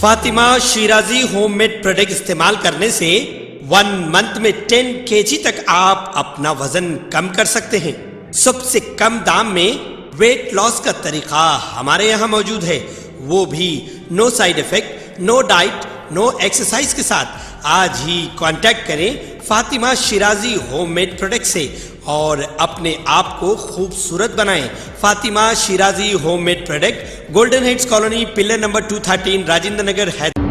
Fatima Shirazi homemade product इस्तेमाल करने से 1 मंथ में 10 kg तक आप अपना वजन कम कर सकते हैं। सबसे कम दाम में वेट लॉस का तरीका हमारे यहाँ मौजूद है, वो भी no side effect, no diet, no exercise के साथ। आज ही कांटेक्ट करें फातिमा शिराजी होममेड प्रोडक्ट से और अपने आप को खूबसूरत बनाएं। Fatima Shirazi homemade product, golden heads colony, pillar number 213, Rajendra Nagar, Hyderabad.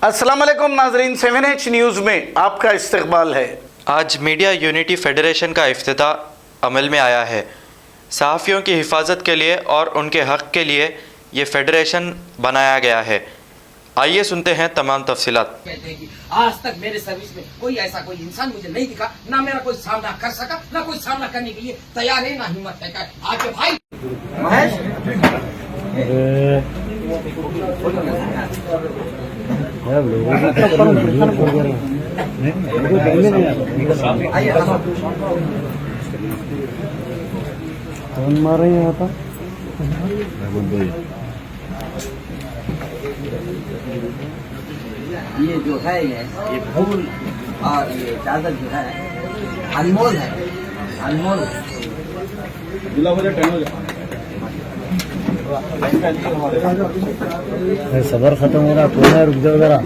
अस्सलाम वालेकुम नाजरीन, 7H न्यूज़ में आपका इस्तकबाल है। आज मीडिया यूनिटी फेडरेशन का इफ्तिताह अमल में आया है। सहाफ़ियों की हिफाजत के लिए और उनके हक़ के लिए ये फेडरेशन बनाया गया है। आइए सुनते हैं तमाम तफसीलात। कहते हैं कि आज तक मेरे सर्विस में कोई ऐसा कोई इंसान मुझे नहीं दिखा, ना मेरा कोई सामना कर सका, ना कोई सामना करने के लिए तैयार है, ना हिम्मत है। आगे भाई महेश कौन मार रहे हैं यहाँ पर? ये जो है ये फूल और ये चादर जो है अनमोल है, अनमोल। सबर खत्म हो रहा, कौन है? रुक जाओ जरा।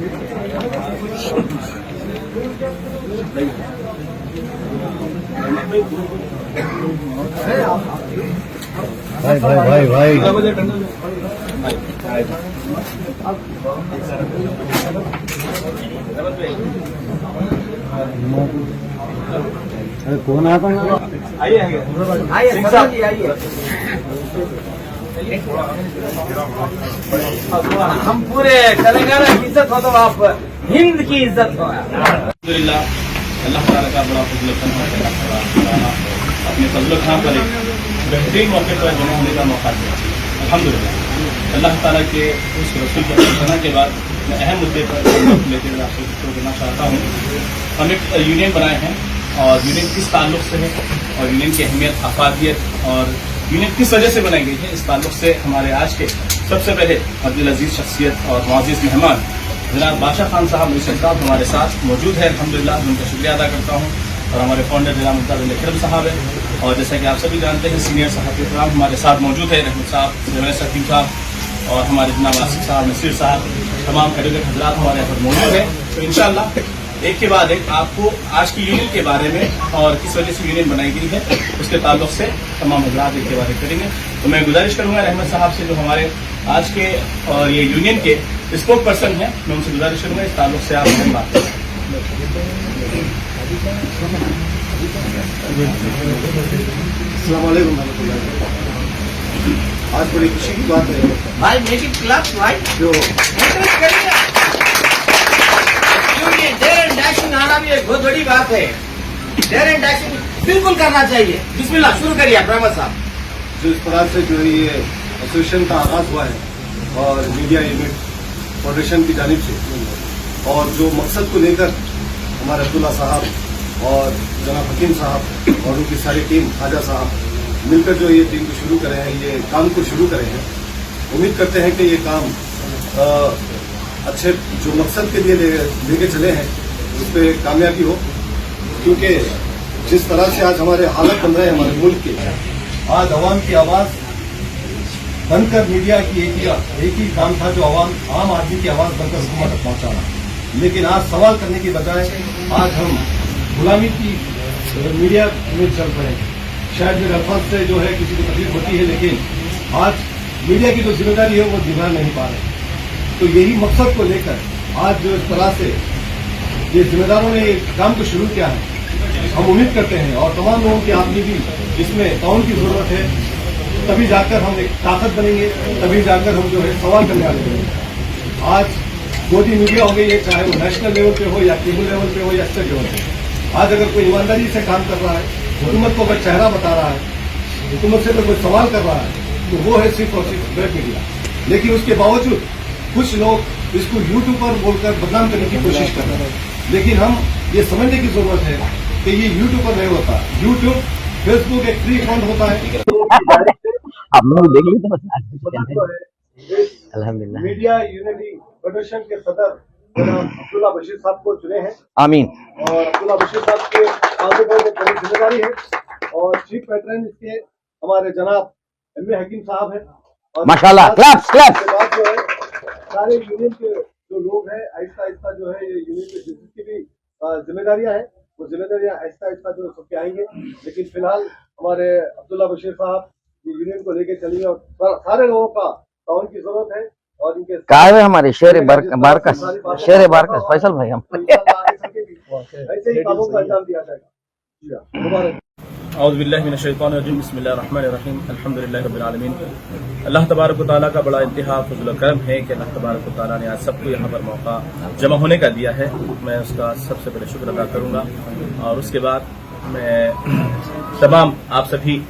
भाई भाई भाई भाई अरे कौन आता है? आइए आइए। हम पूरे तेलंगाना की इज्जत हो तो आप हिंद की इज्जत हो। अल्हम्दुलिल्लाह, अल्लाह ताला का बड़ा फजल है। अपने फजल खां पर एक बेहतरीन मौके पर जमा होने का मौका दिया। अल्हम्दुलिल्लाह, अल्लाह ताला के उस रसूल के प्रार्थना के बाद मैं अहम मुद्दे पर लेते हुए आपसे गुफ्तगू करना चाहता हूँ। हम एक यूनियन बनाए हैं और यूनियन किस ताल्लुक से है और यूनियन की अहमियत, अफादियत और यूनियन किस वजह से बनाई गई है, इस ताल्लुक से हमारे आज के सबसे पहले अब्दुल अजीज शख्सियत और मुअज़्ज़िज़ मेहमान जनाब बादशाह खान साहब मुझसे साहब हमारे साथ मौजूद है। अल्हम्दुलिल्लाह, मैं उनका शुक्रिया अदा करता हूँ। और हमारे फाउंडर जनाब मुमताज़ अकरम साहब है और जैसा कि आप सभी जानते हैं सीनियर सहाफ़ी इकराम हमारे साथ मौजूद है, रहमत साहब, सकीम साहब और हमारे जनाब आसिफ साहब, नसीर साहब, तमाम एडवोकेट हज़रात हमारे यहाँ पर मौजूद है। तो इंशाअल्लाह एक के बाद एक आपको आज की यूनियन के बारे में और किस वजह से यूनियन बनाई गई है उसके ताल्लुक से तमाम हज़रात एक के बाद एक करेंगे। तो मैं गुजारिश करूँगा रहमत साहब से, जो हमारे आज के और ये यूनियन के स्पोक पर्सन हैं, मैं उनसे गुजारिश करूँगा इस ताल्लुक से आप हमें बात करें। आज बड़ी खुशी की बात है भाई, मेक इट क्लब राइट, जो डेयर एंड डैशिंग आना भी एक बहुत बड़ी बात है। डेयर एंड डैशिंग बिल्कुल करना चाहिए। बिस्मिल्लाह, शुरू करिए अहमद साहब। जो इस तरह से जो ये एसोसिएशन का आगाज हुआ है और मीडिया यूनिट फाउंडेशन की जानिब से, और जो मकसद को लेकर हमारे अब्दुल्ला साहब और जनाब हकीम साहब और उनकी सारी टीम, खाजा साहब मिलकर जो ये टीम को शुरू करे हैं, ये काम को शुरू करे हैं, उम्मीद करते हैं कि ये काम अच्छे जो मकसद के लिए लेके चले हैं उस पर कामयाबी हो। क्योंकि जिस तरह से आज हमारे हालत बन रहे हैं हमारे मुल्क के, आज अवाम की आवाज़ बनकर मीडिया की एक ही काम था, जो आम आदमी की आवाज़ बनकर हुकूमत तक पहुंचाना। लेकिन आज सवाल करने की बजाय आज हम गुलामी की मीडिया में चल रहे हैं। शायद मेरे अल्फाज से जो है किसी को तकलीफ होती है, लेकिन आज मीडिया की जो जिम्मेदारी है वो निभा नहीं पा रहे। तो यही मकसद को लेकर आज जो इस तरह से ये जिम्मेदारों ने काम को शुरू किया है, हम उम्मीद करते हैं और तमाम लोगों की आदमी भी इसमें ताउन की जरूरत है, तभी जाकर हम एक ताकत बनेंगे, तभी जाकर हम जो है सवाल करने वाले बनेंगे। आज गोदी मीडिया हो गई है, चाहे वो नेशनल लेवल पे हो या केबल लेवल पे हो या स्टेट लेवल पे। आज अगर कोई ईमानदारी से काम कर रहा है, हुकूमत को अगर चेहरा बता रहा है, हुकूमत से अगर कोई सवाल कर रहा है, तो वो है सिर्फ और सिर्फ वेब मीडिया। लेकिन उसके बावजूद कुछ लोग इसको यूट्यूब पर बोलकर बदनाम करने की कोशिश कर रहे हैं। लेकिन हम ये समझने की जरूरत है कि ये यूट्यूब पर नहीं होता। यूट्यूब, फेसबुक एक फ्री अकाउंट होता है। आप लोग देख ली तो बस जो है अल्हम्दुलिल्लाह। मीडिया यूनिटी फेडरेशन के सदर जनाब अब्दुल्ला बशीर साहब को चुने हैं आमीन। और अब्दुल्ला बशीर साहब के आगे बहुत बड़ी जिम्मेदारी है और चीफ पैटर्न इसके हमारे जनाब एम.ए. हकीम साहब हैं। और माशाल्लाह, क्लैप्स क्लैप्स। इसके बाद जो है सारे यूनियन के जो लोग हैं आहिस्ता आहिस्ता जो है ये यूनियन के जिसकी भी जिम्मेदारियां हैं वो जिम्मेदारियां आहिस्ता आहिस्ता जो सबके आएंगे। लेकिन फिलहाल हमारे अब्दुल्ला बशीर साहब यूनियन को लेके चलेंगे और सारे लोगों का ताउन की जरूरत है और इनके कहा है हमारे शेर बारकस फैसल भाई हम ऐसे ही कामों का अंजाम दिया जाएगा। मुबारक। औज़ुबिल्लाहिमिनश्शैतानिर्रजीम बिस्मिल्लाहिर्रहमानिर्रहीम अल्हम्दुलिल्लाहि रब्बिल आलमीन। अल्लाह तबारक व तआला का बड़ा इंतहा फज़ल व करम है कि अल्लाह तबारक व तआला ने आज सबको यहाँ पर मौका जमा होने का दिया है। मैं उसका सबसे पहले शुक्र अदा करूँगा और उसके बाद मैं तमाम आप सभी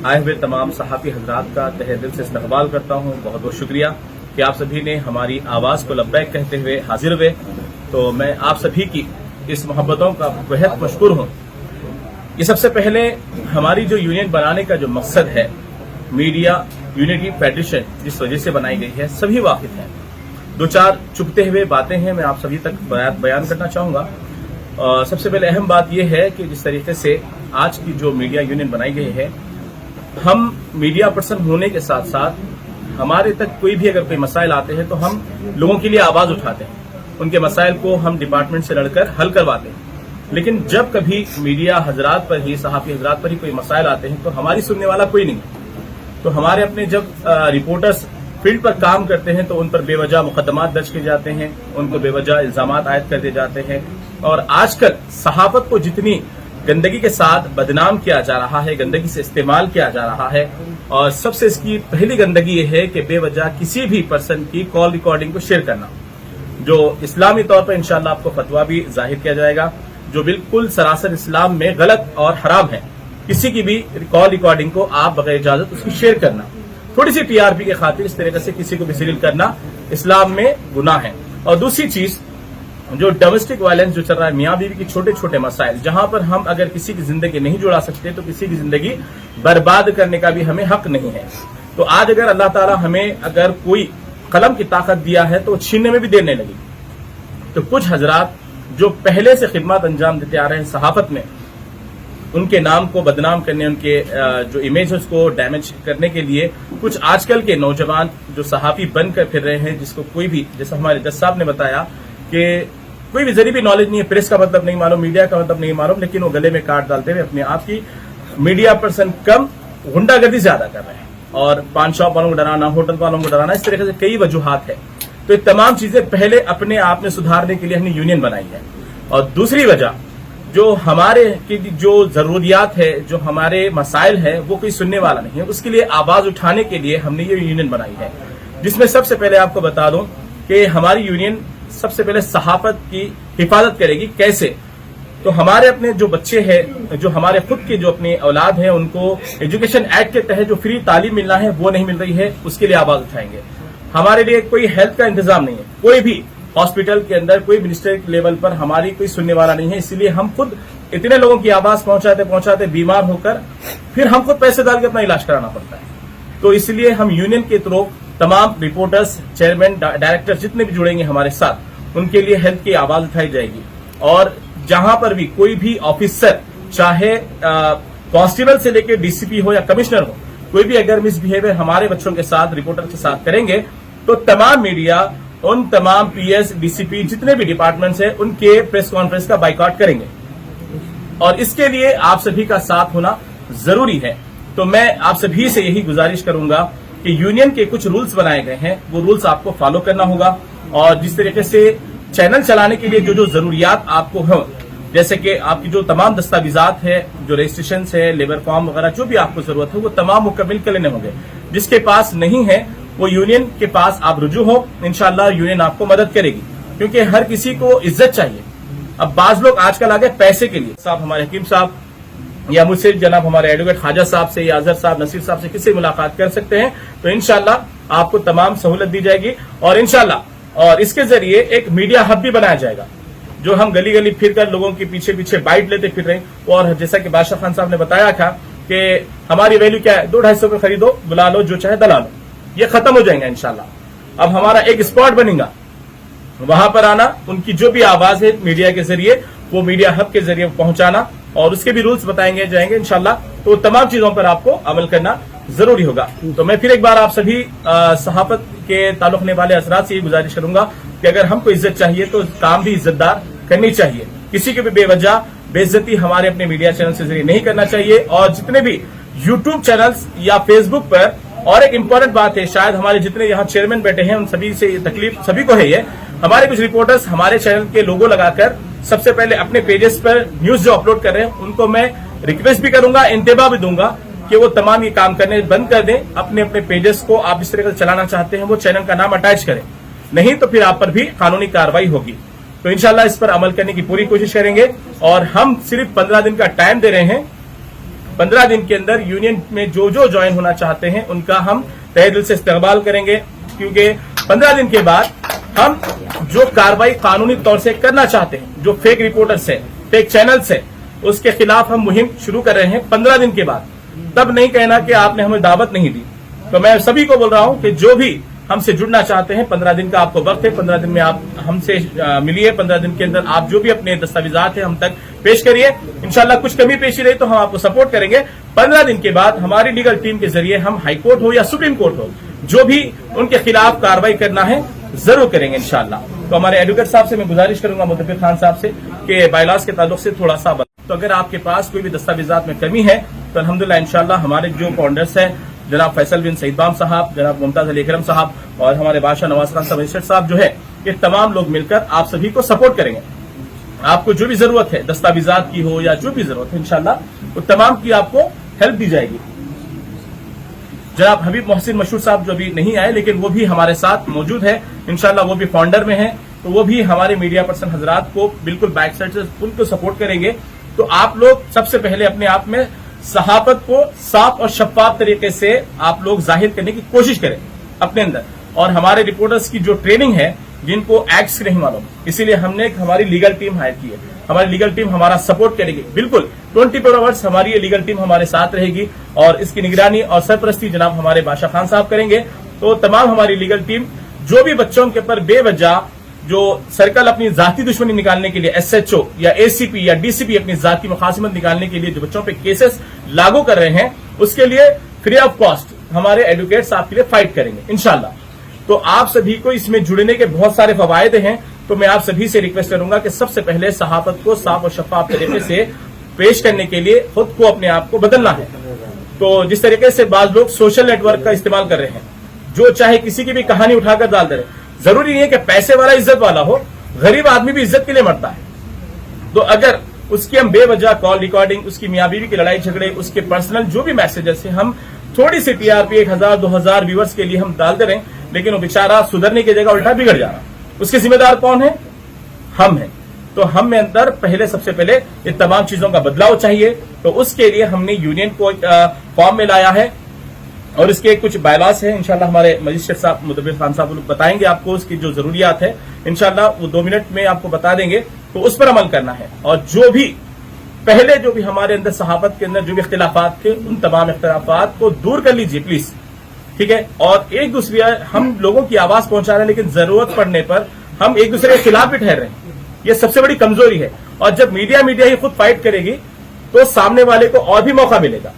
आए हुए तमाम सहाफ़ी हजरात का तहे दिल से इस्तक़बाल करता हूँ। बहुत बहुत शुक्रिया कि आप सभी ने हमारी आवाज़ को लब्बैक कहते हुए हाजिर हुए। तो मैं आप सभी की इस मोहब्बतों का बेहद मशकूर हूँ। ये सबसे पहले हमारी जो यूनियन बनाने का जो मकसद है, मीडिया यूनिटी फेडरेशन जिस वजह से बनाई गई है, सभी वाकिफ हैं। दो चार चुपते हुए बातें हैं, मैं आप सभी तक बयान करना चाहूँगा। सबसे पहले अहम बात यह है कि जिस तरीके से आज की जो मीडिया यूनियन बनाई गई है, हम मीडिया पर्सन होने के साथ साथ हमारे तक कोई भी अगर कोई मसाइल आते हैं तो हम लोगों के लिए आवाज उठाते हैं, उनके मसाइल को हम डिपार्टमेंट से लड़कर हल करवाते हैं। लेकिन जब कभी मीडिया हजरात पर ही, सहाफी हजरात पर ही कोई मसाइल आते हैं तो हमारी सुनने वाला कोई नहीं है। तो हमारे अपने जब रिपोर्टर्स फील्ड पर काम करते हैं तो उन पर बेवजह मुकदमात दर्ज किए जाते हैं, उनको बेवजह इल्जामात आयद कर दिए जाते हैं। और आजकल सहाफत को जितनी गंदगी के साथ बदनाम किया जा रहा है, गंदगी से इस्तेमाल किया जा रहा है, और सबसे इसकी पहली गंदगी ये है कि बेवजह किसी भी पर्सन की कॉल रिकॉर्डिंग को शेयर करना, जो इस्लामी तौर पर इंशाल्लाह आपको फतवा भी जाहिर किया जाएगा, जो बिल्कुल सरासर इस्लाम में गलत और हराम है। किसी की भी कॉल रिकॉर्डिंग को आप बगैर इजाजत उसकी शेयर करना, थोड़ी सी टीआरपी के खातिर इस तरीके से किसी को भी जलील करना इस्लाम में गुनाह है। और दूसरी चीज, जो डोमेस्टिक वायलेंस जो चल रहा है, मियाँ बीवी की छोटे छोटे मसाइल, जहां पर हम अगर किसी की जिंदगी नहीं जुड़ा सकते तो किसी की जिंदगी बर्बाद करने का भी हमें हक नहीं है। तो आज अगर अल्लाह ताला हमें अगर कोई कलम की ताकत दिया है तो छीनने में भी देर नहीं लगी। तो कुछ हजरात जो पहले से खिदमत अंजाम देते आ रहे हैं सहाफत में, उनके नाम को बदनाम करने, उनके जो इमेजेस को डैमेज करने के लिए कुछ आजकल के नौजवान जो सहाफी बनकर फिर रहे हैं, जिसको कोई भी, जैसा हमारे जज साहब ने बताया कि कोई भी जरी भी नॉलेज नहीं है, प्रेस का मतलब नहीं मालूम, मीडिया का मतलब नहीं मालूम, लेकिन वो गले में काट डालते हुए अपने आप की मीडिया पर्सन कम गुंडागर्दी ज्यादा कर रहे हैं और पान शॉप वालों को डराना, होटल वालों को डराना, इस तरीके से कई वजूहात है। तो ये तमाम चीजें पहले अपने आप में सुधारने के लिए हमने यूनियन बनाई है। और दूसरी वजह, जो हमारे की जो जरूरियात है, जो हमारे मसाइल है, वो कोई सुनने वाला नहीं है, उसके लिए आवाज उठाने के लिए हमने ये यूनियन बनाई है। जिसमें सबसे पहले आपको बता दूं कि हमारी यूनियन सबसे पहले सहाफत की हिफाजत करेगी। कैसे? तो हमारे अपने जो बच्चे हैं, जो हमारे खुद के जो अपने औलाद हैं, उनको एजुकेशन एक्ट के तहत जो फ्री तालीम मिलना है वो नहीं मिल रही है, उसके लिए आवाज उठाएंगे। हमारे लिए कोई हेल्थ का इंतजाम नहीं है, कोई भी हॉस्पिटल के अंदर कोई मिनिस्टर लेवल पर हमारी कोई सुनने वाला नहीं है, इसलिए हम खुद इतने लोगों की आवाज पहुंचाते बीमार होकर फिर हम खुद पैसे डाल के अपना इलाज कराना पड़ता है। तो इसलिए हम यूनियन के थ्रू तमाम रिपोर्टर्स, चेयरमैन, डायरेक्टर जितने भी जुड़ेंगे हमारे साथ, उनके लिए हेल्थ की आवाज उठाई जाएगी। और जहां पर भी कोई भी ऑफिसर, चाहे कांस्टेबल से लेकर डीसीपी हो या कमिश्नर हो, कोई भी अगर मिसबिहेवियर हमारे बच्चों के साथ, रिपोर्टर के साथ करेंगे तो तमाम मीडिया, उन तमाम पीएस, डीसीपी जितने भी डिपार्टमेंट्स हैं, उनके प्रेस कॉन्फ्रेंस का बाइकआउट करेंगे। और इसके लिए आप सभी का साथ होना जरूरी है। तो मैं आप सभी से यही गुजारिश करूंगा कि यूनियन के कुछ रूल्स बनाए गए हैं, वो रूल्स आपको फॉलो करना होगा। और जिस तरीके से चैनल चलाने के लिए जो जो जरूरियात आपको हो, जैसे कि आपकी जो तमाम दस्तावेजात है, जो रजिस्ट्रेशन है, लेबर फॉर्म वगैरह, जो भी आपको जरूरत है वो तमाम मुकम्मल कर लेने होंगे। जिसके पास नहीं है वो यूनियन के पास आप रुजू हो, इंशाल्लाह यूनियन आपको मदद करेगी, क्योंकि हर किसी को इज्जत चाहिए। अब बाज लोग आजकल आ गए पैसे के लिए। साहब हमारे हकीम साहब या मुझसे जनाब हमारे एडवोकेट ख्वाजा साहब से या अजहर साहब, नसीर साहब से किसी मुलाकात कर सकते हैं, तो इंशाल्लाह आपको तमाम सहूलत दी जाएगी। और इंशाल्लाह और इसके जरिए एक मीडिया हब भी बनाया जाएगा, जो हम गली गली फिर कर लोगों के पीछे पीछे बाइट लेते फिर रहे। और जैसा कि बादशाह खान साहब ने बताया था कि हमारी वैल्यू क्या है, 200-250 पे खरीदो, बुला लो, जो चाहे दला लो, ये खत्म हो जाएंगे इंशाल्लाह। अब हमारा एक स्पॉट बनेगा, वहां पर आना, उनकी जो भी आवाज है मीडिया के जरिए वो मीडिया हब के जरिए पहुंचाना, और उसके भी रूल्स बताएंगे जाएंगे इंशाल्लाह। तो तमाम चीजों पर आपको अमल करना जरूरी होगा। तो मैं फिर एक बार आप सभी सहाफत के ताल्लुक होने वाले असरात से ये गुजारिश करूंगा कि अगर हमको इज्जत चाहिए तो काम भी इज्जतदार करनी चाहिए, किसी की भी बेवजह बेइज्जती हमारे अपने मीडिया चैनल से जरिए नहीं करना चाहिए। और जितने भी यूट्यूब चैनल्स या फेसबुक पर, और एक इंपॉर्टेंट बात है, शायद हमारे जितने यहाँ चेयरमैन बैठे हैं उन सभी से तकलीफ सभी को है, ये हमारे कुछ रिपोर्टर्स हमारे चैनल के लोगो लगाकर सबसे पहले अपने पेजेस पर न्यूज जो अपलोड कर रहे हैं उनको मैं रिक्वेस्ट भी करूंगा, इंतबा भी दूंगा कि वो तमाम ये काम करने बंद कर दें। अपने अपने पेजेस को आप जिस तरह से चलाना चाहते हैं वो चैनल का नाम अटैच करें, नहीं तो फिर आप पर भी कानूनी कार्रवाई होगी। तो इंशाल्लाह इस पर अमल करने की पूरी कोशिश करेंगे। और हम सिर्फ 15 दिन का टाइम दे रहे हैं, 15 दिन के अंदर यूनियन में जो जो ज्वाइन होना चाहते हैं उनका हम तहे दिल से इस्तेकबाल करेंगे, क्योंकि 15 दिन के बाद हम जो कार्रवाई कानूनी तौर से करना चाहते हैं, जो फेक रिपोर्टर्स है, फेक चैनल्स है, उसके खिलाफ हम मुहिम शुरू कर रहे हैं 15 दिन के बाद। तब नहीं कहना कि आपने हमें दावत नहीं दी। तो मैं सभी को बोल रहा हूं कि जो भी हमसे जुड़ना चाहते हैं, 15 दिन का आपको वक्त है, 15 दिन में आप हमसे मिलिए, 15 दिन के अंदर आप जो भी अपने दस्तावेजात है हम तक पेश करिए। इंशाल्लाह कुछ कमी पेशी रही तो हम आपको सपोर्ट करेंगे। 15 दिन के बाद हमारी लीगल टीम के जरिए हम हाई कोर्ट हो या सुप्रीम कोर्ट हो, जो भी उनके खिलाफ कार्रवाई करना है जरूर करेंगे इंशाल्लाह। तो हमारे एडवोकेट साहब से मैं गुजारिश करूंगा, मुदब्बिर खान साहब से, कि बायलास के ताल्लुक से थोड़ा सा तो अगर आपके पास कोई भी दस्तावेजात में कमी है तो अल्हम्दुलिल्लाह इंशाल्लाह हमारे जो फाउंडर्स हैं, जनाब फैसल बिन सईदबाम साहब, जनाब मुमताज अली इकरम साहब और हमारे बादशाह नवाज खान साहब साहब जो है, ये तमाम लोग मिलकर आप सभी को सपोर्ट करेंगे। आपको जो भी जरूरत है, दस्तावेजात की हो या जो भी जरूरत है, इंशाल्लाह वो तमाम की आपको हेल्प दी जाएगी। जनाब हबीब मोहसिन मशहूर साहब जो अभी नहीं आए लेकिन वो भी हमारे साथ मौजूद है, इंशाल्लाह वो भी फाउंडर में है, तो वो भी हमारे मीडिया पर्सन हजरात को बिल्कुल बैक साइड से उनको सपोर्ट करेंगे। तो आप लोग सबसे पहले अपने आप में सहाफत को साफ और शफाफ तरीके से आप लोग जाहिर करने की कोशिश करें अपने अंदर। और हमारे रिपोर्टर्स की जो ट्रेनिंग है, जिनको एक्ट्स नहीं मालूम, इसीलिए हमने हमारी लीगल टीम हायर की है। हमारी लीगल टीम हमारा सपोर्ट करेगी, बिल्कुल 24 आवर्स हमारी ये लीगल टीम हमारे साथ रहेगी और इसकी निगरानी और सरपरस्ती जनाब हमारे बादशाह खान साहब करेंगे। तो तमाम हमारी लीगल टीम जो भी बच्चों के ऊपर बेवजह जो सर्कल अपनी जाती दुश्मनी निकालने के लिए, SHO या ACP या DCP अपनी जाती मुखासिमत निकालने के लिए जो बच्चों पे केसेस लागू कर रहे हैं, उसके लिए फ्री ऑफ कॉस्ट हमारे एडवोकेट्स आपके लिए फाइट करेंगे इंशाल्लाह। तो आप सभी को इसमें जुड़ने के बहुत सारे फवायद हैं। तो मैं आप सभी से रिक्वेस्ट करूंगा कि सबसे पहले सहाफत को साफ और शफाफ तरीके से पेश करने के लिए खुद को अपने आप को बदलना है। तो जिस तरीके से बाज लोग सोशल नेटवर्क का इस्तेमाल कर रहे हैं, जो चाहे किसी की भी कहानी उठाकर डाल दे रहे, जरूरी नहीं है कि पैसे वाला इज्जत वाला हो, गरीब आदमी भी इज्जत के लिए मरता है। तो अगर उसकी हम बेवजह कॉल रिकॉर्डिंग, उसकी मियां बीवी की लड़ाई झगड़े, उसके पर्सनल जो भी मैसेजेस है, हम थोड़ी सी TRP 1000-2000 व्यूअर्स के लिए हम डालते रहे, लेकिन वो बेचारा सुधरने की जगह उल्टा बिगड़ जा रहा, उसके जिम्मेदार कौन है? हम हैं। तो हम में अंदर पहले सबसे पहले ये तमाम चीजों का बदलाव चाहिए। तो उसके लिए हमने यूनियन को फॉर्म में लाया है और इसके कुछ बायलास है। इंशाल्लाह हमारे मजिस्ट्रेट साहब मुदब्बिर खान साहब लोग बताएंगे आपको उसकी जो जरूरियात है, इंशाल्लाह वो 2 मिनट में आपको बता देंगे। तो उस पर अमल करना है और जो भी पहले जो भी हमारे अंदर सहाफत के अंदर जो भी इख्तिलाफात थे, उन तमाम इख्तिलाफात को दूर कर लीजिए प्लीज, ठीक है। और एक दूसरे हम लोगों की आवाज पहुंचा रहे हैं, लेकिन जरूरत पड़ने पर हम एक दूसरे के खिलाफ भी ठहर रहे हैं, ये सबसे बड़ी कमजोरी है। और जब मीडिया ही खुद फाइट करेगी तो सामने वाले को और भी मौका मिलेगा।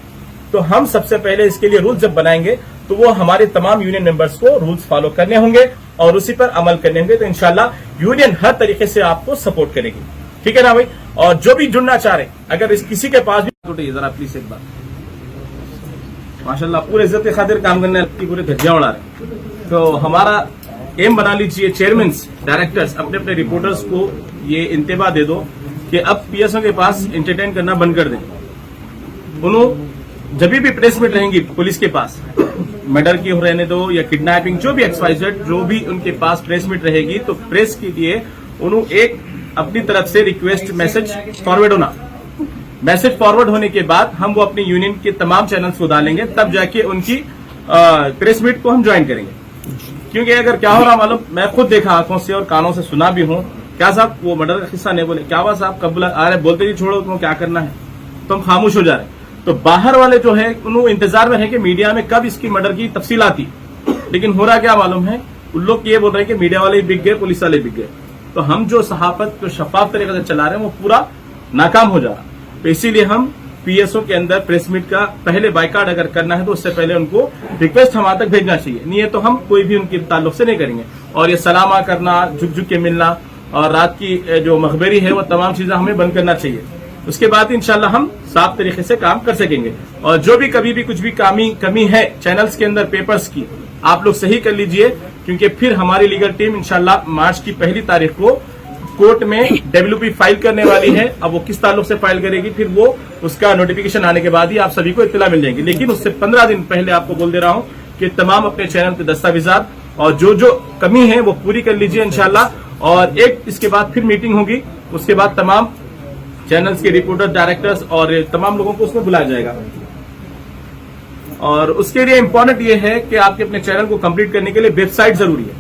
तो हम सबसे पहले इसके लिए रूल्स जब बनाएंगे तो वो हमारे तमाम यूनियन मेंबर्स को रूल्स फॉलो करने होंगे और उसी पर अमल करने होंगे। तो इंशाल्लाह यूनियन हर तरीके से आपको सपोर्ट करेगी, ठीक है ना भाई। और जो भी जुड़ना चाह रहे, अगर इस किसी के पास भी जरा प्लीज एक बार, माशाल्लाह पूरे इज्जत के खातिर काम करने की पूरे धज्जियां उड़ा रहे। तो हमारा एम बना लीजिए, चेयरमैन डायरेक्टर्स अपने अपने रिपोर्टर्स को ये इंतबा दे दो कि अब PSO के पास एंटरटेन करना बंद कर दें। उन्होंने जब भी प्रेस मीट रहेंगी पुलिस के पास, मर्डर की रहने दो या किडनैपिंग, जो भी XYZ जो भी उनके पास प्रेस मीट रहेगी, तो प्रेस के लिए उन्होंने एक अपनी तरफ से रिक्वेस्ट मैसेज फॉरवर्ड होना, मैसेज फॉरवर्ड होने के बाद हम वो अपनी यूनियन के तमाम चैनल्स को डालेंगे, तब जाके उनकी प्रेस मीट को हम ज्वाइन करेंगे। क्योंकि अगर क्या हो रहा मालूम, मैं खुद देखा आंखों से और कानों से सुना भी हूँ। क्या साहब वो मर्डर का किस्सा नहीं बोले, क्या हुआ साहब कब बोला, अरे बोलते ही छोड़ो, तुम क्या करना है, तुम खामोश हो जा रहे। तो बाहर वाले जो है उन्होंने इंतजार में है कि मीडिया में कब इसकी मर्डर की तफसील आती, लेकिन हो रहा क्या मालूम है, उन लोग ये बोल रहे हैं कि मीडिया वाले बिक गए, पुलिस वाले बिक गए। तो हम जो सहाफत को शफाफ तरीके से चला रहे हैं वो पूरा नाकाम हो जा रहा। तो इसीलिए हम पीएसओ के अंदर प्रेस मीट का पहले बाइकाट अगर करना है तो उससे पहले उनको रिक्वेस्ट हमारे तक भेजना चाहिए, नहीं है तो हम कोई भी उनके ताल्लुक से नहीं करेंगे। और ये सलामा करना, झुक झुक के मिलना और रात की जो मखबरी है वो तमाम चीजें हमें बंद करना चाहिए। उसके बाद इंशाल्लाह हम साफ तरीके से काम कर सकेंगे। और जो भी कभी भी कुछ भी कमी है चैनल्स के अंदर, पेपर्स की, आप लोग सही कर लीजिए, क्योंकि फिर हमारी लीगल टीम इंशाल्लाह मार्च की 1 तारीख को कोर्ट में डब्ल्यूपी फाइल करने वाली है। अब वो किस ताल्लुक से फाइल करेगी फिर वो उसका नोटिफिकेशन आने के बाद ही आप सभी को इत्तला मिल जाएगी। लेकिन उससे 15 दिन पहले आपको बोल दे रहा हूं कि तमाम अपने चैनल के दस्तावेजात और जो कमी है वो पूरी कर लीजिए इंशाल्लाह। और एक इसके बाद फिर मीटिंग होगी, उसके बाद तमाम चैनल्स के रिपोर्टर, डायरेक्टर्स और तमाम लोगों को उसमें बुलाया जाएगा। और उसके लिए इम्पोर्टेंट ये है कि आपके अपने चैनल को कंप्लीट करने के लिए वेबसाइट जरूरी है।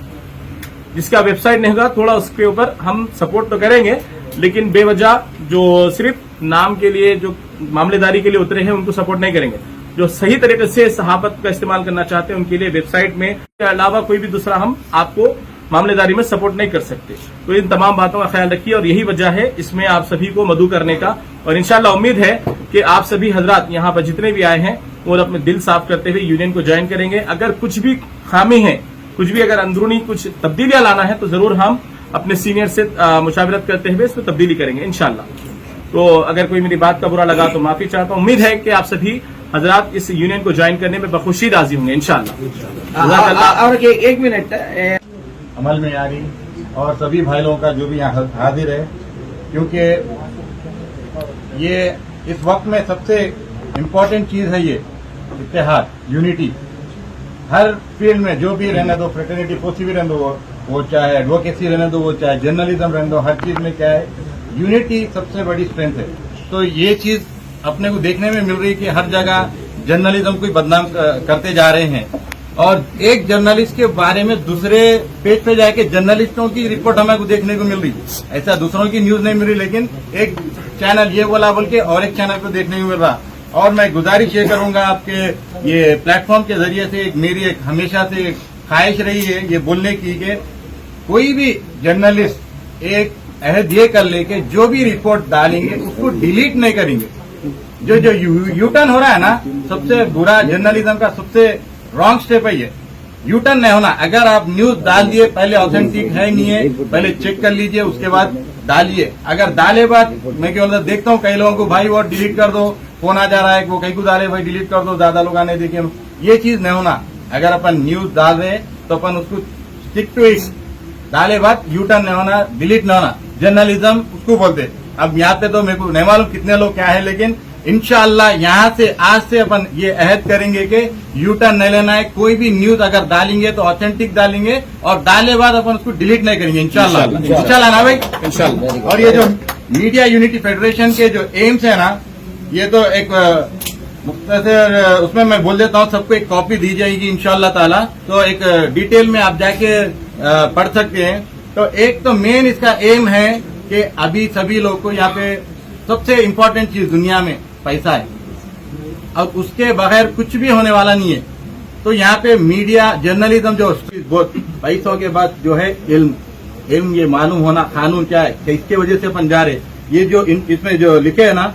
जिसका वेबसाइट नहीं होगा थोड़ा उसके ऊपर हम सपोर्ट तो करेंगे, लेकिन बेवजह जो सिर्फ नाम के लिए, जो मामलेदारी के लिए उतरे हैं उनको सपोर्ट नहीं करेंगे। जो सही तरीके से सहाफत का इस्तेमाल करना चाहते हैं उनके लिए वेबसाइट में के अलावा कोई भी दूसरा हम आपको मामलेदारी में सपोर्ट नहीं कर सकते। तो इन तमाम बातों का ख्याल रखिए और यही वजह है इसमें आप सभी को मदऊ करने का। और इंशाल्लाह उम्मीद है कि आप सभी हजरात यहाँ पर जितने भी आए हैं वो अपने दिल साफ करते हुए यूनियन को ज्वाइन करेंगे। अगर कुछ भी खामी है, कुछ भी अगर अंदरूनी कुछ तब्दीलियां लाना है तो जरूर हम अपने सीनियर से मुशावरत करते हुए इसमें तब्दीली करेंगे इंशाल्लाह। तो अगर कोई मेरी बात का बुरा लगा तो माफी चाहता हूँ। उम्मीद है कि आप सभी हजरात इस यूनियन को ज्वाइन करने में बखुशी राजी होंगे इंशाल्लाह। और एक मिनट अमल में आ रही और सभी भाई लोगों का जो भी यहाँ हाजिर है, क्योंकि ये इस वक्त में सबसे इम्पोर्टेंट चीज है ये इत्तेहाद, यूनिटी। हर फील्ड में जो भी रहने दो, फ्रेटर्निटी फोर्स भी रहने दो, वो चाहे एडवोकेसी रहने दो, वो चाहे जर्नलिज्म रहने दो, हर चीज में क्या है, यूनिटी सबसे बड़ी स्ट्रेंथ है। तो ये चीज अपने को देखने में मिल रही है कि हर जगह जर्नलिज्म को बदनाम करते जा रहे हैं और एक जर्नलिस्ट के बारे में दूसरे पेज पे जाके जर्नलिस्टों की रिपोर्ट हमें देखने को मिल रही है। ऐसा दूसरों की न्यूज नहीं मिल रही, लेकिन एक चैनल ये बोला बोल के और एक चैनल को देखने को मिल रहा। और मैं गुजारिश ये करूंगा आपके ये प्लेटफॉर्म के जरिए से, मेरी एक हमेशा से एक ख्वाहिश रही है ये बोलने की कि कोई भी जर्नलिस्ट एक अहद ये कर ले कि जो भी रिपोर्ट डालेंगे उसको डिलीट नहीं करेंगे। जो यूटर्न हो रहा है ना, सबसे बुरा जर्नलिज्म का सबसे रॉन्ग स्टेप है ये, यूटर्न नहीं होना। अगर आप न्यूज डाल दिए, पहले ऑथेंटिक है नहीं है, पहले चेक कर लीजिए, उसके बाद डालिए। अगर डाले बाद मैं केवल देखता हूँ कई लोगों को भाई वो डिलीट कर दो, फोन आ जा रहा है वो कहीं को डाले भाई डिलीट कर दो, ज्यादा लोग आने देखिए, ये चीज नहीं होना। अगर अपन न्यूज डाल रहे तो अपन उसको स्टिक टू इट, डाले बाद यूटर्न नहीं होना, डिलीट नहीं होना। जर्नलिज्म उसको बोलते। अब यहाँ पे तो मेरे को नहीं मालूम कितने लोग क्या है, लेकिन इंशाअल्लाह यहाँ से आज से अपन ये अहद करेंगे कि यूटर्न नहीं लेना है। कोई भी न्यूज अगर डालेंगे तो ऑथेंटिक डालेंगे और डाले बाद अपन उसको डिलीट नहीं करेंगे इंशाअल्लाह। इंशाअल्लाह ना भाई, इंशाअल्लाह। और ये जो मीडिया यूनिटी फेडरेशन के जो एम्स है ना, ये तो एक मुख्तसर उसमें मैं बोल देता हूँ, सबको एक कॉपी दी जाएगी इंशाअल्लाह ताला। तो एक डिटेल में आप जाके पढ़ सकते हैं। तो एक तो मेन इसका एम है कि अभी सभी लोग को यहाँ पे सबसे इम्पोर्टेंट चीज दुनिया में पैसा है और उसके बगैर कुछ भी होने वाला नहीं है। तो यहाँ पे मीडिया जर्नलिज्म जो बहुत पैसों के बाद जो है इल्म ये मालूम होना कानून क्या है, इसके वजह से अपन जा रहे। ये जो इसमें जो लिखे है ना,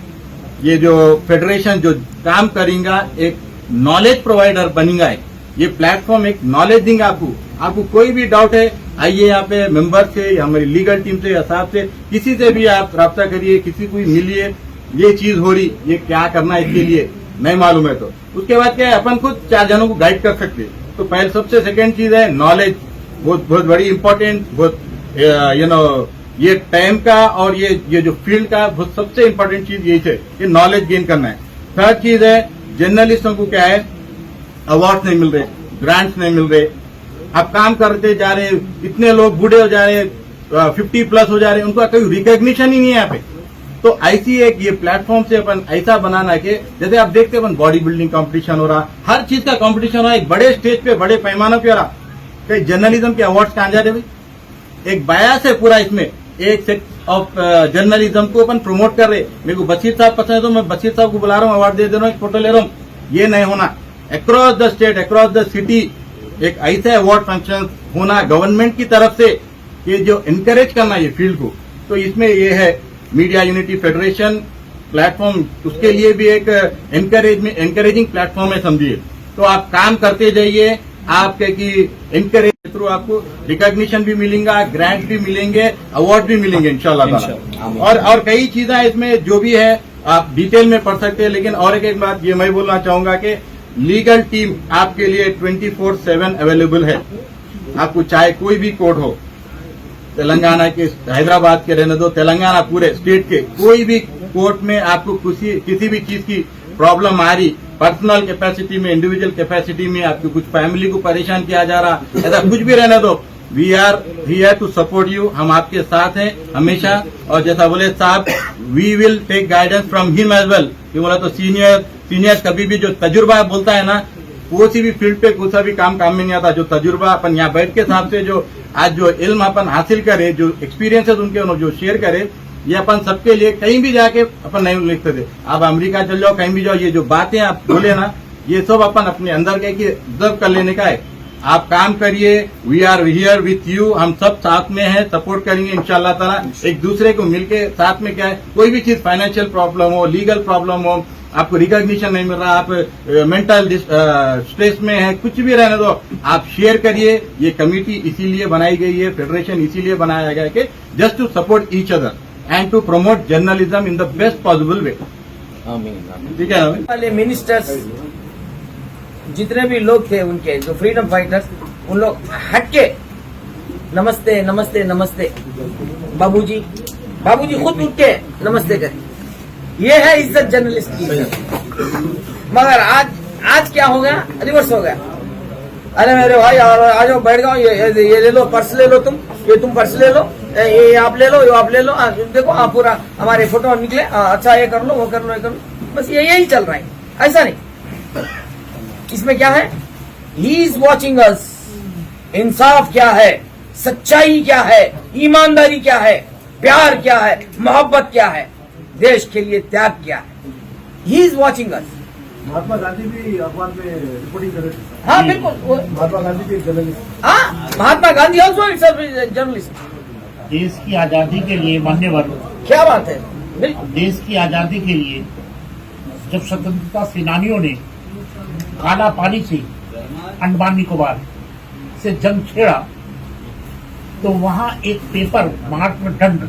ये जो फेडरेशन जो काम करेगा एक नॉलेज प्रोवाइडर बनेगा। ये प्लेटफॉर्म एक नॉलेज देंगे आपको कोई भी डाउट है आइए यहाँ पे मेंबर से या हमारी लीगल टीम से या साहब से किसी से भी आप राब्ता करिए, किसी को मिलिए, ये चीज हो रही, ये क्या करना है इसके लिए नहीं मालूम है तो उसके बाद क्या है अपन खुद 4 जनों को गाइड कर सकते। तो पहले सबसे सेकंड चीज है नॉलेज, बहुत बड़ी इंपॉर्टेंट, बहुत ये टाइम का और ये जो फील्ड का बहुत सबसे इम्पोर्टेंट चीज यही है कि नॉलेज गेन करना है। थर्ड चीज है जर्नलिस्टों को क्या है अवार्ड नहीं मिल रहे, ग्रांट्स नहीं मिल रहे। अब काम करते जा रहे, इतने लोग बूढ़े हो जा रहे, 50+ हो जा रहे, उनका कोई रिकॉग्निशन ही नहीं है यहाँ पे। तो ऐसी एक ये प्लेटफॉर्म से अपन ऐसा बनाना कि जैसे आप देखते अपन बॉडी बिल्डिंग कंपटीशन हो रहा, हर चीज का कंपटीशन हो रहा, एक बड़े स्टेज पे बड़े पैमानों पे हो रहा। कहीं जर्नलिज्म के अवार्ड्स कहाँ जा रहे भाई? एक बायास है पूरा इसमें, एक ऑफ जर्नलिज्म को अपन प्रमोट कर रहे। मेरे को बशीर साहब पसंद है तो मैं बशीर साहब को बुला रहा हूँ, अवार्ड दे रहा हूँ, फोटो ले रहा हूँ। ये नहीं होना। Across the state, across the city एक ऐसे अवार्ड फंक्शन होना गवर्नमेंट की तरफ से, ये जो इनकरेज करना ये फील्ड को, तो इसमें ये है मीडिया यूनिटी फेडरेशन प्लेटफॉर्म, उसके लिए भी एक एनकरेजिंग प्लेटफॉर्म है समझिए। तो आप काम करते जाइए, आपके की इनकरेज थ्रू आपको रिकॉग्निशन भी मिलेगा, ग्रांट भी मिलेंगे, अवार्ड भी मिलेंगे इंशाल्लाह ताला। और कई चीजें इसमें जो भी है आप डिटेल में पढ़ सकते हैं। लेकिन और एक बात ये मैं बोलना चाहूंगा कि लीगल टीम आपके लिए 24/7 अवेलेबल है। आपको चाहे कोई भी कोर्ट हो, तेलंगाना के, हैदराबाद के रहने दो, तेलंगाना पूरे स्टेट के कोई भी कोर्ट में आपको किसी भी चीज की प्रॉब्लम आ रही, पर्सनल कैपेसिटी में, इंडिविजुअल कैपेसिटी में, आपको कुछ फैमिली को परेशान किया जा रहा, ऐसा कुछ भी रहने दो, we are here to support you. हम आपके साथ हैं हमेशा। और जैसा बोले साहब, we will take guidance from him as well. कि बोला तो सीनियर कभी भी जो तजुर्बा बोलता है ना, कोई भी फील्ड पे कोई सा भी काम में नहीं आता। जो तजुर्बा अपन यहाँ बैठ के हिसाब से जो आज जो इल्म अपन हासिल करे, जो एक्सपीरियंसेस उनके जो शेयर करे, ये अपन सबके लिए कहीं भी जाके अपन नहीं लिखते थे। आप अमेरिका चल जाओ, कहीं भी जाओ, ये जो बातें आप बोले ना, ये सब अपन अपने अंदर के ऑब्जर्व कर लेने का है। आप काम करिए, we are here with you, हम सब साथ में हैं, सपोर्ट करेंगे इंशाल्लाह ताला। एक दूसरे को मिलके साथ में क्या है, कोई भी चीज फाइनेंशियल प्रॉब्लम हो, लीगल प्रॉब्लम हो, आपको रिकॉग्निशन नहीं मिल रहा, आप मेंटल स्ट्रेस में है, कुछ भी रहने दो, आप शेयर करिए। ये कमेटी इसीलिए बनाई गई है, फेडरेशन इसीलिए बनाया गया है कि just to support each other and to promote journalism in the best possible way. ठीक है ना? वाले मिनिस्टर्स जितने भी लोग थे उनके, जो फ्रीडम फाइटर्स, उन लोग हटके नमस्ते नमस्ते नमस्ते, बाबूजी खुद उठ के नमस्ते करें। ये है इज्जत जर्नलिस्ट की। मगर आज क्या हो गया, रिवर्स हो गया। अरे मेरे भाई आ जाओ, बैठ जाओ, ये ले लो, पर्स ले लो, तुम पर्स ले लो, ये आप ले लो, ये आप ले लो। देखो आप पूरा हमारे फोटो निकले, अच्छा ये कर लो, वो कर लो, ये कर लो, बस यही चल रहा है। ऐसा नहीं, इसमें क्या है, ही इज वॉचिंग अस। इंसाफ क्या है, सच्चाई क्या है, ईमानदारी क्या है, प्यार क्या है, मोहब्बत क्या है, देश के लिए त्याग क्या है, he is watching us. Mahatma Gandhi भी अखबार में रिपोर्टिंग कर रहे थे। हाँ बिल्कुल, महात्मा गांधी भी एक जर्नलिस्ट। हाँ, Mahatma Gandhi also it's journalist. देश की आजादी के लिए मान्यवर, क्या बात है, बिल्कुल। देश की आजादी के लिए जब स्वतंत्रता सेनानियों ने काला पानी से अंडमान निकोबार से जंग छेड़ा, तो वहां एक पेपर महात्मा दंड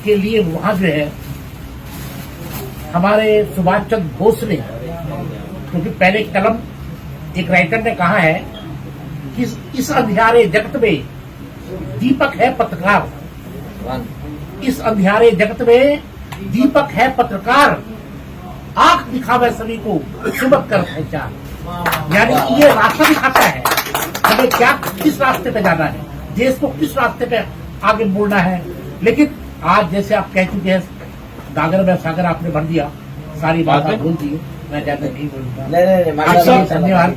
के लिए वहां जो है हमारे सुभाष चंद्र बोस ने, क्योंकि पहले कलम एक राइटर ने कहा है कि इस अंधियारे जगत में दीपक है पत्रकार, इस अंधियारे जगत में दीपक है पत्रकार, आंख दिखावे सभी को सुबह कर पहचान। यानी ये रास्ता दिखाता है हमें क्या, किस रास्ते पे जाना है, देश को किस रास्ते पे आगे बढ़ना है। लेकिन आज जैसे आप कह चुके हैं, गागर में सागर आपने भर दिया, सारी बात आप बोल दी, मैं ज्यादा नहीं बोलूंगा। नहीं, धन्यवाद।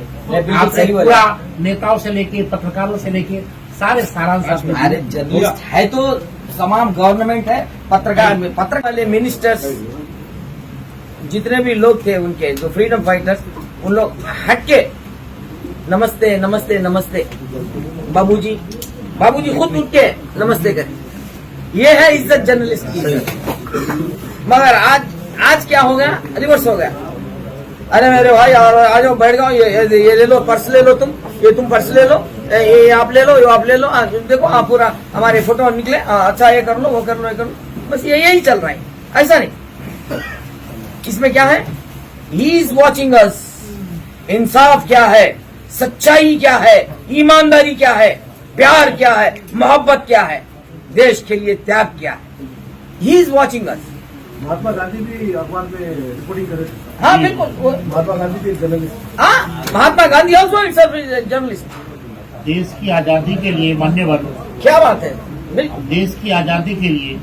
आपसे पूरा नेताओं से लेके पत्रकारों से लेके सारे सारांश। अरे जर्नलिस्ट है तो तमाम गवर्नमेंट है, पत्रकार में वाले मिनिस्टर्स जितने भी लोग थे उनके, जो फ्रीडम फाइटर्स, उन लोग हटके नमस्ते नमस्ते नमस्ते, बाबूजी खुद उठ के नमस्ते करें। ये है इज्जत जर्नलिस्ट की। मगर आज क्या हो गया, रिवर्स हो गया। अरे मेरे भाई आ जाओ, बैठ जाओ, ये ले लो, पर्स ले लो, तुम पर्स ले लो, ये आप ले लो, ये आप ले लो। देखो आप पूरा हमारे फोटो निकले, अच्छा ये कर लो, वो कर लो, ये कर लो, बस यही चल रहा है। ऐसा नहीं, इसमें क्या है, ही इज वॉचिंग अस। इंसाफ क्या है, सच्चाई क्या है, ईमानदारी क्या है, प्यार क्या है, मोहब्बत क्या है, देश के लिए त्याग क्या है, he is watching us. Mahatma Gandhi भी अखबार में रिपोर्टिंग कर रहे थे। हाँ बिल्कुल, महात्मा गांधी भी एक जर्नलिस्ट। हाँ, Mahatma Gandhi also it's journalist. देश की आजादी के लिए मान्यवर, क्या बात है, बिल्कुल। देश की आजादी के लिए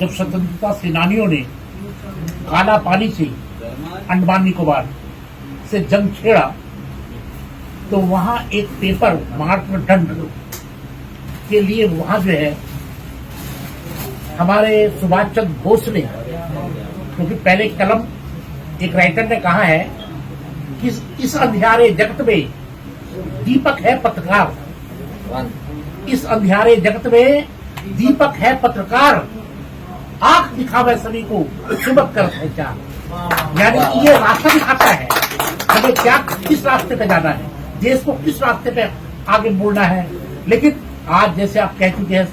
जब स्वतंत्रता सेनानियों ने काला पानी से अंडमान निकोबार से जंग छेड़ा, तो वहां एक पेपर महात्मा दंड के लिए वहां जो है हमारे सुभाष चंद्र बोस ने, क्योंकि पहले कलम एक राइटर ने कहा है कि इस अंधियारे जगत में दीपक है पत्रकार, इस अंधियारे जगत में दीपक है पत्रकार, आंख दिखावे सभी को सुबह कर पहचान। यानी ये रास्ता दिखाता है हमें क्या, किस रास्ते पे जाना है, देश को किस रास्ते पे आगे बढ़ना है। लेकिन आज जैसे आप कह चुके हैं,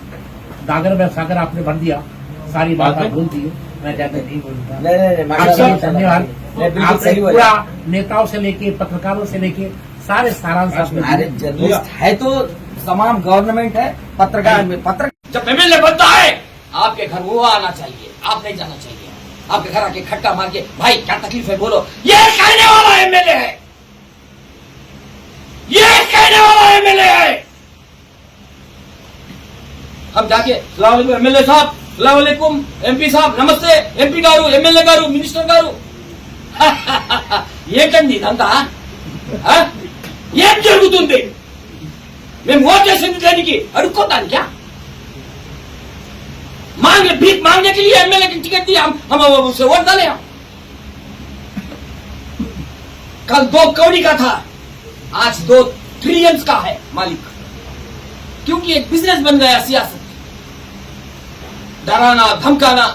गागर में सागर आपने भर दिया, सारी बात आप बोल दी, मैं ज्यादा नहीं बोलूंगा। धन्यवाद। आपने पूरा नेताओं से लेके पत्रकारों से लेके सारे सारांश अरे जर्नलिस्ट है तो तमाम गवर्नमेंट है, पत्रकार में पत्र जब एमएलए बनता है आपके घर वो आना चाहिए, आप नहीं जाना चाहिए। आपके घर आके खट्टा मार के भाई क्या तकलीफ है बोलो, ये कहने वाला एमएलए है, ये कहने वाला एमएलए है। हम जाके सलाम अलैकुम एमएलए साहब, सलाम अलैकुम एमपी साहब, नमस्ते एमपी गारू, एमएलए गारू, मिनिस्टर गारू। ఏంటండి ఇదంతా? ఏం జరుగుతుంది? మేము ఓట్ చేసింది దానికి అడుక్కోటానికా? मांगे भीख मांगने के लिए एमएलए की टिकट दी, हम उससे वोट डाले। हम कल 2 कौड़ी का था, आज 2 ट्रिलियन का है मालिक, क्योंकि एक बिजनेस बन गया सियासत, डराना धमकाना।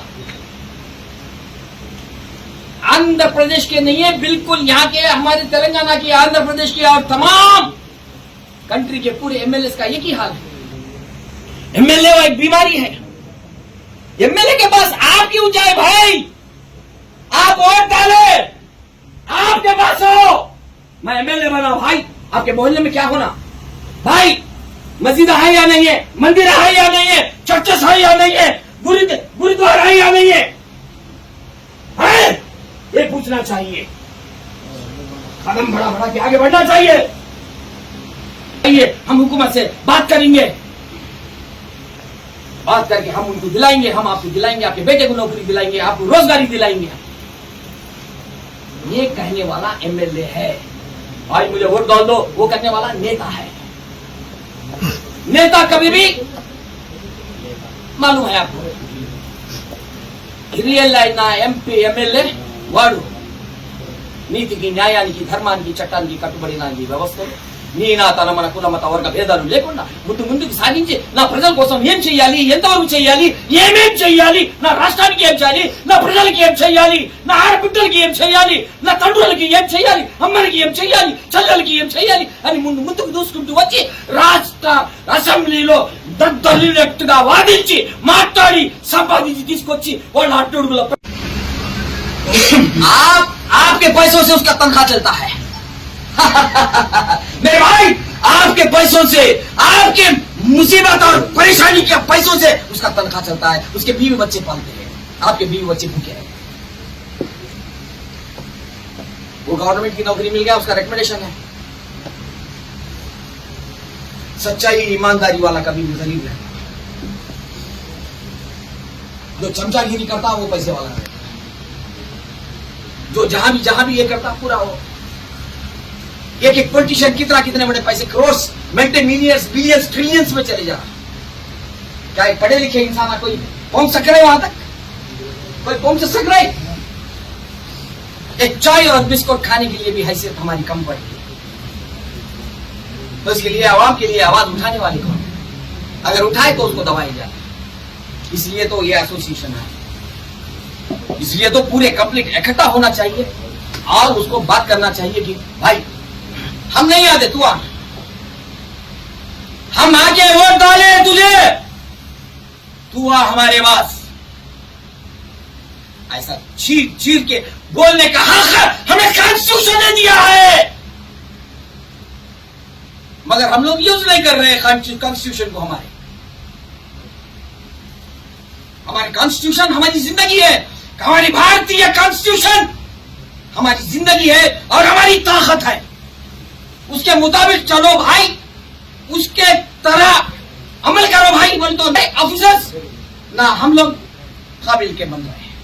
आंध्र प्रदेश के नहीं है, बिल्कुल यहाँ के, हमारे तेलंगाना के, आंध्र प्रदेश के और तमाम कंट्री के पूरे एमएलए का एक ही हाल है। एमएलए वो एक बीमारी है। एमएलए के पास आप क्यों जाए भाई? आप वोट डाले, आपके पास हो। मैं एमएलए बना भाई, आपके मोहल्ले में क्या होना भाई? मस्जिद है या नहीं है, मंदिर है या नहीं है, चर्चेस है या नहीं है, गुरुद्वारा है या नहीं है, ये पूछना चाहिए। कदम बड़ा बड़ा के आगे बढ़ना चाहिए। हम हुकूमत से बात करेंगे, बात करके हम उनको दिलाएंगे, हम आपको दिलाएंगे, आपके बेटे को नौकरी दिलाएंगे, आपको रोजगारी दिलाएंगे। ये कहने वाला एमएलए है भाई, मुझे वोट डाल दो, वो करने वाला नेता है। नेता कभी भी मालूम है आपको, रियल ఎంపీ ఎమ్మెల్యే వాడు నీతికి న్యాయానికి ధర్మానికి చట్టానికి కట్టుబడిన ఈ వ్యవస్థలో నీ నా తన మన కుల మత వర్గ భేదాలు లేకుండా ముందుకు సాగించి నా ప్రజల కోసం ఏం చేయాలి, ఎంతవరకు చేయాలి, ఏమేం చేయాలి, నా రాష్ట్రానికి ఏం చేయాలి, నా ప్రజలకి ఏం చేయాలి, నా ఆడబిడ్డలకి ఏం చేయాలి, నా తండ్రులకి ఏం చేయాలి, అమ్మలకి ఏం చేయాలి, చెల్లెలకి ఏం చేయాలి అని ముందుకు దూసుకుంటూ వచ్చి రాష్ట్ర అసెంబ్లీలో దద్దలినట్టుగా వాదించి మాట్లాడి సంపాదించి తీసుకొచ్చి వాళ్ళ అడ్డుడుగుల आपके पैसों से उसका तनख्वाह चलता है। मेरे भाई, आपके पैसों से, आपके मुसीबत और परेशानी के पैसों से उसका तनख्वाह चलता है, उसके बीवी बच्चे पालते हैं, आपके बीवी बच्चे भूखे हैं। वो गवर्नमेंट की नौकरी मिल गया, उसका रिकमेंडेशन है। सच्चाई ईमानदारी वाला कभी भी गरीब है, जो चमचागिरी करता वो पैसे वाला है, जो जहां भी ये करता पूरा हो। एक पॉलिटिशियन कितने बड़े पैसे, crore, multi millions, billions, trillions में चले जा रहा। क्या एक पढ़े लिखे इंसान कोई पहुंच सक रहे वहां तक? कोई पहुंच सक रहे? एक चाय और बिस्कुट खाने के लिए भी हैसियत हमारी कम पड़ेगी, तो इसके लिए आवाम के लिए आवाज उठाने वाले कौन? अगर उठाए तो उसको दबाया जाए। इसलिए तो ये एसोसिएशन है, इसलिए तो पूरे कंप्लीट इकट्ठा होना चाहिए और उसको बात करना चाहिए कि भाई हम नहीं आते, तू आ, हम आके वोट डाले तुझे, तू आ हमारे पास। ऐसा चीर के बोलने का हक हमें कॉन्स्टिट्यूशन ने दिया है, मगर हम लोग यूज नहीं कर रहे हैं कॉन्स्टिट्यूशन को। हमारी कॉन्स्टिट्यूशन हमारी जिंदगी है, हमारी भारतीय कॉन्स्टिट्यूशन हमारी जिंदगी है और हमारी ताकत है। उसके मुताबिक चलो भाई, उसके तरह अमल करो भाई। बोल तो ऑफिसर्स ना हम लोग काबिल के बन रहे हैं।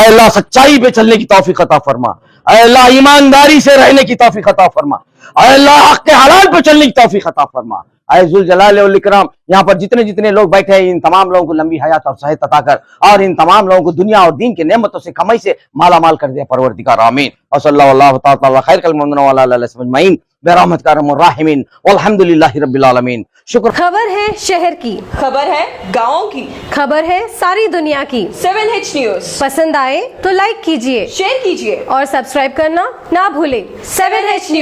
अल्लाह सच्चाई पे चलने की तौफीक अता फरमा, अल्लाह ईमानदारी से रहने की तौफीक अता फरमा, अल्लाह हक के हलाल पे चलने की तौफीक अता फरमा, आयजुल जलाल वल इकराम, यहाँ पर जितने जितने लोग बैठे हैं इन तमाम लोगों को लंबी हयात और सेहत अता कर और इन तमाम लोगों को दुनिया और दीन की नेमतों से कमाई से माला माल कर दिया परवरदिगार, आमीन। और सल्लल्लाहु तआला खैर कल मोमिन व अला आलिहि अजमईन बिरहमतिका या अरहमुर राहिमीन वल्हम्दुलिल्लाहि रब्बिल आलमीन। शुक्र। खबर है शहर की, खबर है गाँव की, खबर है सारी दुनिया की। 7H न्यूज पसंद आए तो लाइक कीजिए, शेयर कीजिए और सब्सक्राइब करना ना भूलें। 7H news.